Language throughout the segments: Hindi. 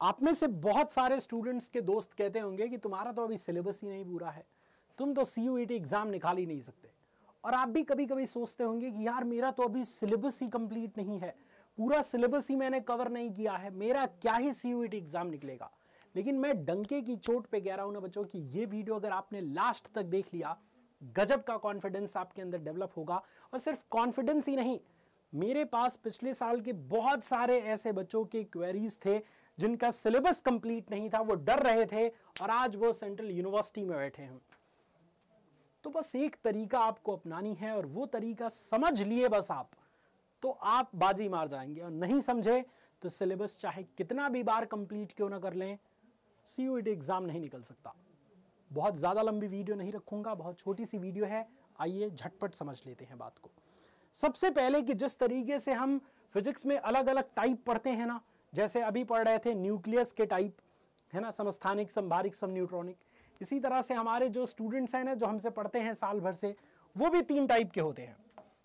आप में से बहुत सारे स्टूडेंट्स के दोस्त कहते होंगे कि तुम्हारा तो अभी सिलेबस ही नहीं पूरा है, तुम तो CUET एग्जाम निकाल ही नहीं सकते। और आप भी कभी कभी सोचते होंगे कि यार मेरा तो अभी सिलेबस ही कंप्लीट नहीं है, पूरा सिलेबस ही मैंने कवर नहीं किया है, मेरा क्या ही CUET एग्जाम निकलेगा। लेकिन मैं डंके की चोट पे कह रहा हूं ना बच्चों कि ये वीडियो अगर आपने लास्ट तक देख लिया, गजब का कॉन्फिडेंस आपके अंदर डेवलप होगा। और सिर्फ कॉन्फिडेंस ही नहीं, मेरे पास पिछले साल के बहुत सारे ऐसे बच्चों के क्वेरीज थे जिनका सिलेबस कंप्लीट नहीं था, वो डर रहे थे और आज वो सेंट्रल यूनिवर्सिटी में बैठे हैं। तो बस एक तरीका आपको अपनानी है और वो तरीका समझ लिए बस आप, तो आप बाजी मार जाएंगे। और नहीं समझे तो सिलेबस चाहे कितना भी बार कंप्लीट क्यों ना कर लें, CUET एग्जाम नहीं निकल सकता। बहुत ज़्यादा लंबी वीडियो नहीं रखूंगा, बहुत छोटी सी वीडियो है, आइए झटपट समझ लेते हैं बात को। सबसे पहले कि जिस तरीके से हम फिजिक्स में अलग अलग टाइप पढ़ते हैं ना, जैसे अभी पढ़ रहे थे न्यूक्लियस के टाइप, है ना, समस्थानिक, संभारिक, समन्यूट्रॉनिक, इसी तरह से हमारे जो स्टूडेंट्स हैं ना, जो हमसे पढ़ते हैं साल भर से, वो भी 3 टाइप के होते हैं,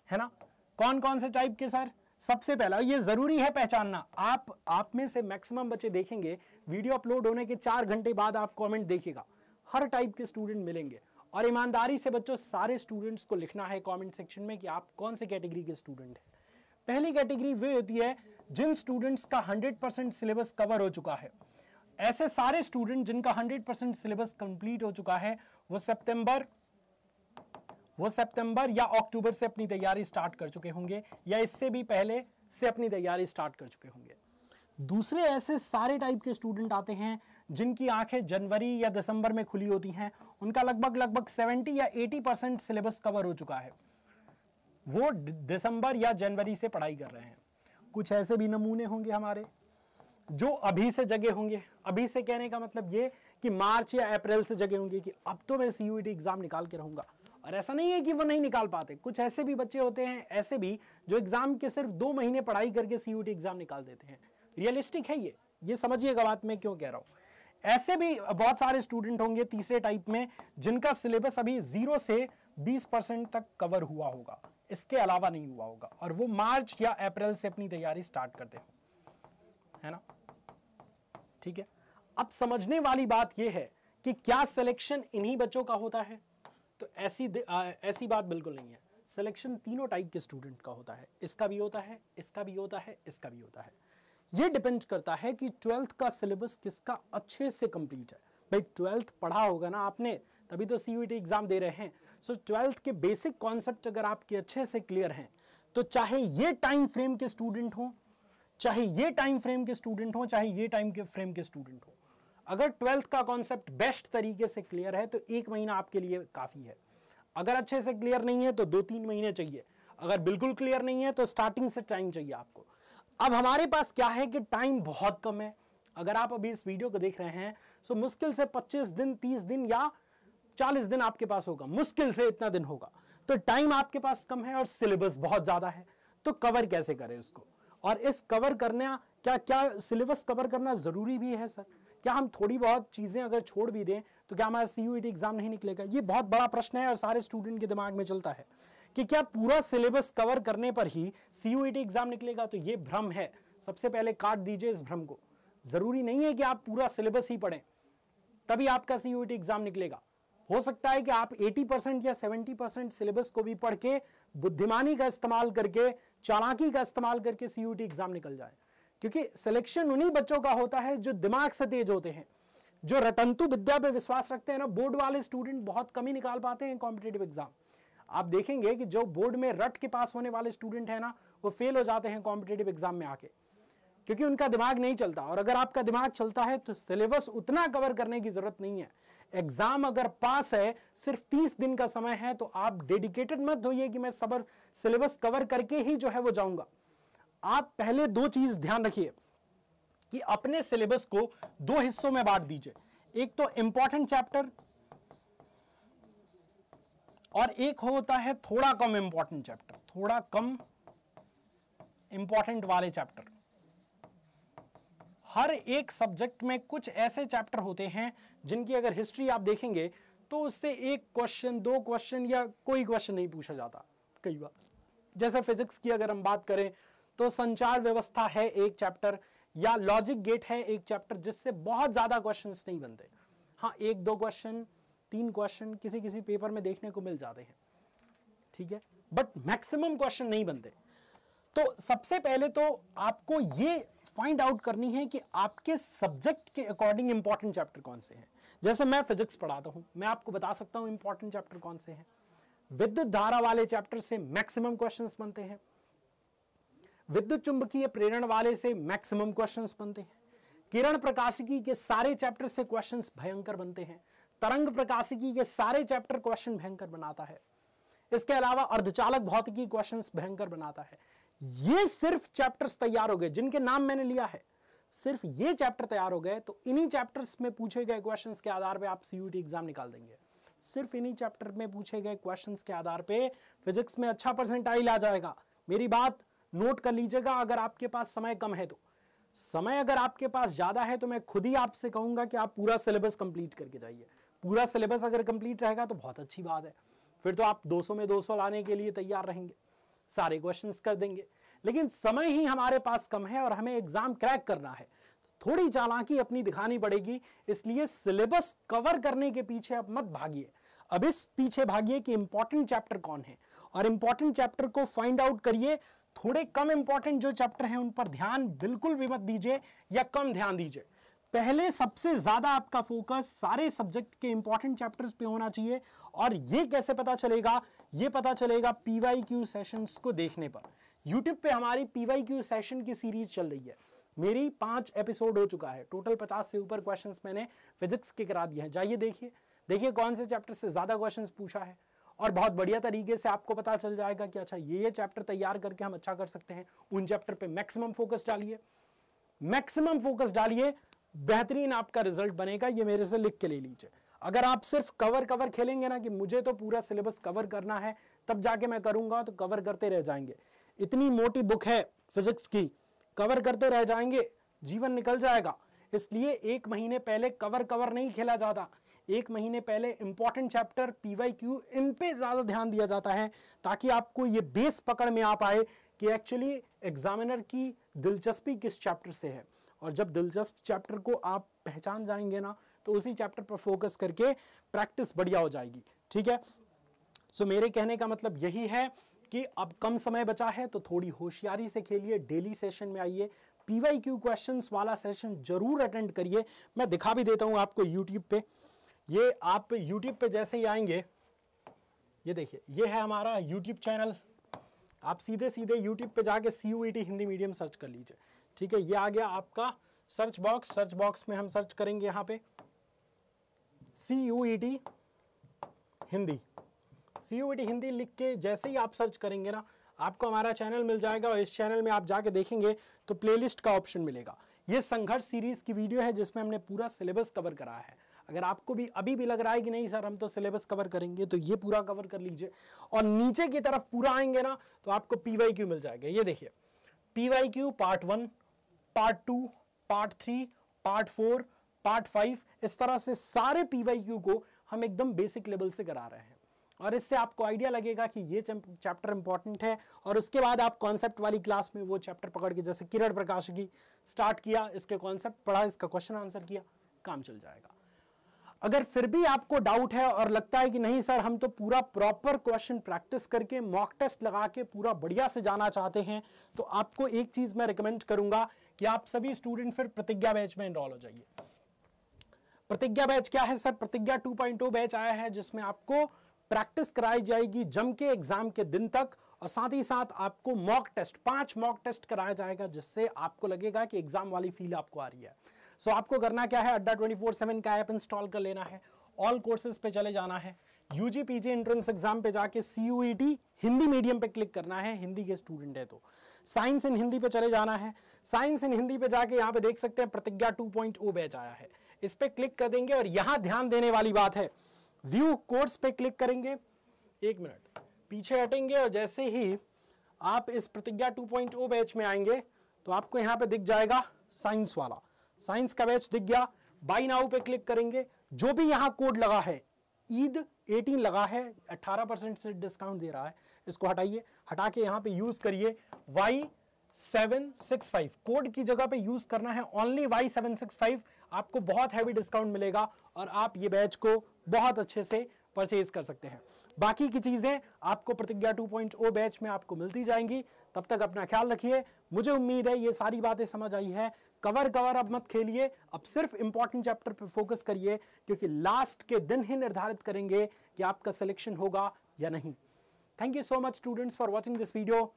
है ना। कौन कौन से टाइप के सर? सबसे पहला, ये जरूरी है पहचानना, आप में से मैक्सिमम बच्चे देखेंगे वीडियो अपलोड होने के 4 घंटे बाद आप कमेंट देखिएगा, हर टाइप के स्टूडेंट मिलेंगे। और ईमानदारी से बच्चों सारे स्टूडेंट्स को लिखना है कमेंट सेक्शन में कि आप कौन से कैटेगरी के स्टूडेंट हैं। पहली कैटेगरी वे होती है जिन स्टूडेंट्स का 100% सिलेबस कवर हो चुका है। ऐसे सारे स्टूडेंट जिनका 100% सिलेबस कंप्लीट हो चुका है, वो सितंबर या अक्टूबर से अपनी तैयारी स्टार्ट कर चुके होंगे, या इससे भी पहले से अपनी तैयारी स्टार्ट कर चुके होंगे। दूसरे ऐसे सारे टाइप के स्टूडेंट आते हैं जिनकी आंखें जनवरी या दिसंबर में खुली होती हैं, उनका लगभग 70 या 80% सिलेबस कवर हो चुका है, वो दिसंबर या जनवरी से पढ़ाई कर रहे हैं। कुछ ऐसे भी नमूने होंगे हमारे जो अभी से जगे होंगे। अभी से कहने का मतलब ये कि मार्च या अप्रैल से जगे होंगे कि अब तो मैं CUET एग्जाम निकाल के रहूंगा। और ऐसा नहीं है कि वो नहीं निकाल पाते, कुछ ऐसे भी बच्चे होते हैं, ऐसे भी जो एग्जाम के सिर्फ 2 महीने पढ़ाई करके CUET एग्जाम निकाल देते हैं। रियलिस्टिक है ये समझिएगा बात मैं क्यों कह रहा हूं। ऐसे भी बहुत सारे स्टूडेंट होंगे तीसरे टाइप में जिनका सिलेबस अभी 0 से 20% तक कवर हुआ होगा, इसके अलावा नहीं हुआ होगा, और वो मार्च या अप्रैल से अपनी तैयारी स्टार्ट करते हो, है ना। ठीक है, अब समझने वाली बात यह है कि क्या सिलेक्शन इन्हीं बच्चों का होता है? तो ऐसी बात बिल्कुल नहीं है। सिलेक्शन तीनों टाइप के स्टूडेंट का होता है, इसका भी होता है, इसका भी होता है, इसका भी होता है। ये डिपेंड करता है कि 12th का सिलेबस किसका अच्छे से कंप्लीट है। भाई 12th पढ़ा होगा ना आपने, तभी तो CUET एग्जाम दे रहे हैं। सो 12th के बेसिक कॉन्सेप्ट अगर आपके अच्छे से क्लियर हैं, तो चाहे ये टाइम फ्रेम के स्टूडेंट हो, चाहे ये टाइम फ्रेम के स्टूडेंट हो, चाहे ये टाइम के फ्रेम के स्टूडेंट हो, अगर 12th का कॉन्सेप्ट बेस्ट तरीके से क्लियर है तो 1 महीना आपके लिए काफी है। अगर अच्छे से क्लियर नहीं है तो 2-3 महीने चाहिए। अगर बिल्कुल क्लियर नहीं है तो स्टार्टिंग से टाइम चाहिए आपको। अब हमारे पास क्या है कि टाइम बहुत कम है। अगर आप अभी इस वीडियो को देख रहे हैं तो मुश्किल से 25 दिन, 30 दिन या 40 दिन आपके पास होगा, मुश्किल से इतना दिन होगा। तो टाइम आपके पास कम है और सिलेबस बहुत ज्यादा है, तो कवर कैसे करें उसको? और इस कवर करना, क्या सिलेबस कवर करना जरूरी भी है सर? क्या हम थोड़ी बहुत चीजें अगर छोड़ भी दें तो क्या हमारा CUET एग्जाम नहीं निकलेगा? ये बहुत बड़ा प्रश्न है और सारे स्टूडेंट के दिमाग में चलता है कि क्या पूरा सिलेबस कवर करने पर ही CUET एग्जाम निकलेगा? तो ये भ्रम है। सबसे पहले काट दीजिए इस भ्रम को। जरूरी नहीं है कि आप पूरा सिलेबस ही पढ़ें तभी आपका CUET एग्जाम निकलेगा। हो सकता है कि आप 80% या 70% सिलेबस को भी पढ़ के बुद्धिमानी का इस्तेमाल करके, चालाकी का इस्तेमाल करके CUET एग्जाम निकल जाए। क्योंकि सिलेक्शन उन्हीं बच्चों का होता है जो दिमाग से तेज होते हैं, जो रटंतु विद्या पे विश्वास रखते हैं ना। बोर्ड वाले स्टूडेंट बहुत कम ही निकाल पाते हैं कॉम्पिटेटिव एग्जाम। आप देखेंगे कि जो बोर्ड में रट के पास होने वाले स्टूडेंट है ना, वो फेल हो जाते हैं कॉम्पिटेटिव एग्जाम में आके, क्योंकि उनका दिमाग नहीं चलता। और अगर आपका दिमाग चलता है तो सिलेबस उतना कवर करने की जरूरत नहीं है। एग्जाम अगर पास है, सिर्फ 30 दिन का समय है, तो आप डेडिकेटेड मत होइए कि मैं सिलेबस कवर करके ही जो है वो जाऊंगा। आप पहले 2 चीज ध्यान रखिए कि अपने सिलेबस को 2 हिस्सों में बांट दीजिए। एक तो इंपॉर्टेंट चैप्टर और एक होता है थोड़ा कम इंपॉर्टेंट चैप्टर, थोड़ा कम इंपॉर्टेंट वाले चैप्टर। हर एक सब्जेक्ट में कुछ ऐसे चैप्टर होते हैं जिनकी अगर हिस्ट्री आप देखेंगे तो उससे 1 क्वेश्चन, 2 क्वेश्चन या कोई क्वेश्चन नहीं पूछा जाता कई बार। जैसे फिजिक्स की अगर हम बात करें तो संचार व्यवस्था है एक चैप्टर, या लॉजिक गेट है एक चैप्टर जिससे बहुत ज्यादा क्वेश्चंस नहीं बनते। हाँ, 1-2 क्वेश्चन, 3 क्वेश्चन किसी किसी पेपर में देखने को मिल जाते हैं, ठीक है, बट मैक्सिमम क्वेश्चन नहीं बनते। तो सबसे पहले तो आपको ये फाइंड आउट करनी है कि आपके सब्जेक्ट के अकॉर्डिंग इंपॉर्टेंट चैप्टर कौन से हैं। जैसे मैं फिजिक्स पढ़ाता हूं, मैं आपको बता सकता हूं इंपॉर्टेंट चैप्टर कौन से हैं। विद्युत धारा वाले चैप्टर से मैक्सिमम क्वेश्चंस बनते हैं, विद्युत चुंबकीय प्रेरण वाले से मैक्सिमम क्वेश्चंस बनते हैं, किरण प्रकाशिकी के सारे चैप्टर से क्वेश्चंस भयंकर बनते हैं, तरंग प्रकाशिकी के सारे चैप्टर क्वेश्चन भयंकर बनाता है, इसके अलावा अर्धचालक भौतिकी क्वेश्चंस भयंकर बनाता है। ये सिर्फ चैप्टर्स तैयार हो गए जिनके नाम मैंने लिया है, सिर्फ ये चैप्टर तैयार हो गए तो इन्हीं चैप्टर्स में पूछे गए क्वेश्चंस के आधार पे आप सीयूईटी एग्जाम निकाल देंगे। सिर्फ इन्हीं चैप्टर में पूछे गए क्वेश्चंस के आधार पे फिजिक्स में अच्छा परसेंटाइल आ जाएगा। मेरी बात नोट कर लीजिएगा, अगर आपके पास समय कम है तो। समय अगर आपके पास ज्यादा है तो मैं खुद ही आपसे कहूंगा कि आप पूरा सिलेबस कंप्लीट करके जाइए। पूरा सिलेबस अगर कंप्लीट रहेगा तो बहुत अच्छी बात है, फिर तो आप 200 में 200 लाने के लिए तैयार रहेंगे, सारे क्वेश्चंस कर देंगे। लेकिन समय ही हमारे पास कम है और हमें एग्जाम क्रैक करना है, थोड़ी चालाकी अपनी दिखानी पड़ेगी। इसलिए सिलेबस कवर करने के पीछे अब मत भागिए, अब इस पीछे भागिए कि इंपॉर्टेंट चैप्टर कौन है और इंपॉर्टेंट चैप्टर को फाइंड आउट करिए। थोड़े कम इंपॉर्टेंट जो चैप्टर हैं उन पर ध्यान बिल्कुल भी मत दीजिए या कम ध्यान दीजिए। पहले सबसे ज्यादा आपका फोकस सारे सब्जेक्ट के इंपॉर्टेंट चैप्टर्स पे होना चाहिए। और ये कैसे पता चलेगा? ये पता चलेगा PYQ सेशंस को देखने पर। YouTube पे हमारी PYQ सेशन की सीरीज चल रही है, मेरी 5 एपिसोड हो चुका है, टोटल 50 से ऊपर क्वेश्चंस मैंने फिजिक्स के करा दिए हैं। जाइए देखिए कौन से चैप्टर से ज्यादा क्वेश्चंस पूछा है और बहुत बढ़िया तरीके से आपको पता चल जाएगा कि अच्छा ये चैप्टर तैयार करके हम अच्छा कर सकते हैं। उन चैप्टर पे मैक्सिमम फोकस डालिए, मैक्सिमम फोकस डालिए, बेहतरीन आपका रिजल्ट बनेगा। ये मेरे से लिख के ले लीजिए। अगर आप सिर्फ कवर खेलेंगे ना कि मुझे तो पूरा सिलेबस कवर करना है तब जाके मैं करूंगा, तो कवर करते रह जाएंगे। इतनी मोटी बुक है फिजिक्स की, कवर करते रह जाएंगे, जीवन निकल जाएगा। इसलिए 1 महीने पहले कवर नहीं खेला जाता, 1 महीने पहले इंपॉर्टेंट चैप्टर PYQ इन पे ज्यादा ध्यान दिया जाता है, ताकि आपको ये बेस पकड़ में आ पाए कि एक्चुअली एग्जामिनर की दिलचस्पी किस चैप्टर से है। और जब दिलचस्प चैप्टर को आप पहचान जाएंगे ना, तो उसी चैप्टर पर फोकस करके प्रैक्टिस बढ़िया हो जाएगी, ठीक है। सो मेरे कहने का मतलब यही है कि अब कम समय बचा है तो थोड़ी होशियारी से खेलिए, डेली सेशन में आइए, PYQ क्वेश्चंस वाला सेशन जरूर अटेंड करिए। मैं दिखा भी देता हूं आपको यूट्यूब पे। ये आप यूट्यूब पे जैसे ही आएंगे, ये देखिए, ये है हमारा यूट्यूब चैनल। आप सीधे यूट्यूब पे जाके CUET हिंदी मीडियम सर्च कर लीजिए, ठीक है। ये आ गया आपका सर्च बॉक्स में हम सर्च करेंगे यहाँ पे CUET हिंदी। CUET हिंदी लिख के जैसे ही आप सर्च करेंगे ना, आपको हमारा चैनल मिल जाएगा और इस चैनल में आप जाके देखेंगे तो प्लेलिस्ट का ऑप्शन मिलेगा। ये संघर्ष सीरीज की वीडियो है जिसमें हमने पूरा सिलेबस कवर कराया है। अगर आपको भी अभी भी लग रहा है कि नहीं सर हम तो सिलेबस कवर करेंगे, तो ये पूरा कवर कर लीजिए और नीचे की तरफ पूरा आएंगे ना तो आपको PYQ मिल जाएगा। ये देखिए, PYQ part 1, part 2, part 3, part 4, part 5, इस तरह से सारे PYQ को हम एकदम बेसिक लेवल से करा रहे हैं। और इससे आपको आइडिया लगेगा कि ये चैप्टर इंपॉर्टेंट है और उसके बाद आप कॉन्सेप्ट वाली क्लास में वो चैप्टर पकड़ के, जैसे किरण प्रकाशिकी स्टार्ट किया, इसके कॉन्सेप्ट पढ़ा, इसका क्वेश्चन आंसर किया, काम चल जाएगा। अगर फिर भी आपको डाउट है और लगता है कि नहीं सर हम तो पूरा प्रॉपर क्वेश्चन प्रैक्टिस करके मॉक टेस्ट लगा के पूरा बढ़िया से जाना चाहते हैं, तो आपको एक चीज मैं रिकमेंड करूंगा कि आप सभी स्टूडेंट फिर प्रतिज्ञा बैच में एनरोल हो जाइए। प्रतिज्ञा बैच क्या है सर? प्रतिज्ञा 2.0 बैच आया है जिसमें आपको प्रैक्टिस कराई जाएगी जम के एग्जाम के दिन तक, और साथ ही साथ आपको मॉक टेस्ट 5 मॉक टेस्ट कराया जाएगा, जिससे आपको लगेगा कि एग्जाम वाली फील आपको आ रही है। सो आपको करना क्या है, अड्डा 24/7 का ऐप इंस्टॉल कर लेना है, ऑल कोर्सेज पे चले जाना है, UG PG एंट्रेंस एग्जाम पे जाके CUET हिंदी मीडियम पे क्लिक करना है, हिंदी के स्टूडेंट है तो साइंस इन हिंदी पे चले जाना है। साइंस इन हिंदी पे जाके यहाँ पे देख सकते हैं प्रतिज्ञा 2.0 बैच आया है, इस पे क्लिक कर देंगे और यहाँ ध्यान देने वाली बात है, व्यू कोर्स पे क्लिक करेंगे, 1 मिनट पीछे हटेंगे और जैसे ही आप इस प्रतिज्ञा 2.0 बैच में आएंगे तो आपको यहाँ पे दिख जाएगा साइंस वाला, साइंस का बैच दिख गया। बाय नाउ पे क्लिक करेंगे, जो भी यहाँ कोड लगा है ईद 18 लगा है, 18% से डिस्काउंट दे रहा है, इसको हटाइए, हटा के यहाँ पे यूज करिए Y765 कोड की जगह पे यूज करना है ओनली Y765, आपको बहुत हैवी डिस्काउंट मिलेगा और आप ये बैच को बहुत अच्छे से परचेज कर सकते हैं। बाकी की चीजें आपको प्रतिज्ञा 2.0 बैच में आपको मिलती जाएंगी। तब तक अपना ख्याल रखिए। मुझे उम्मीद है ये सारी बातें समझ आई है। कवर अब मत खेलिए, अब सिर्फ इंपॉर्टेंट चैप्टर पे फोकस करिए, क्योंकि लास्ट के दिन ही निर्धारित करेंगे कि आपका सिलेक्शन होगा या नहीं। Thank you so much students for watching this video.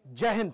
जय हिंद।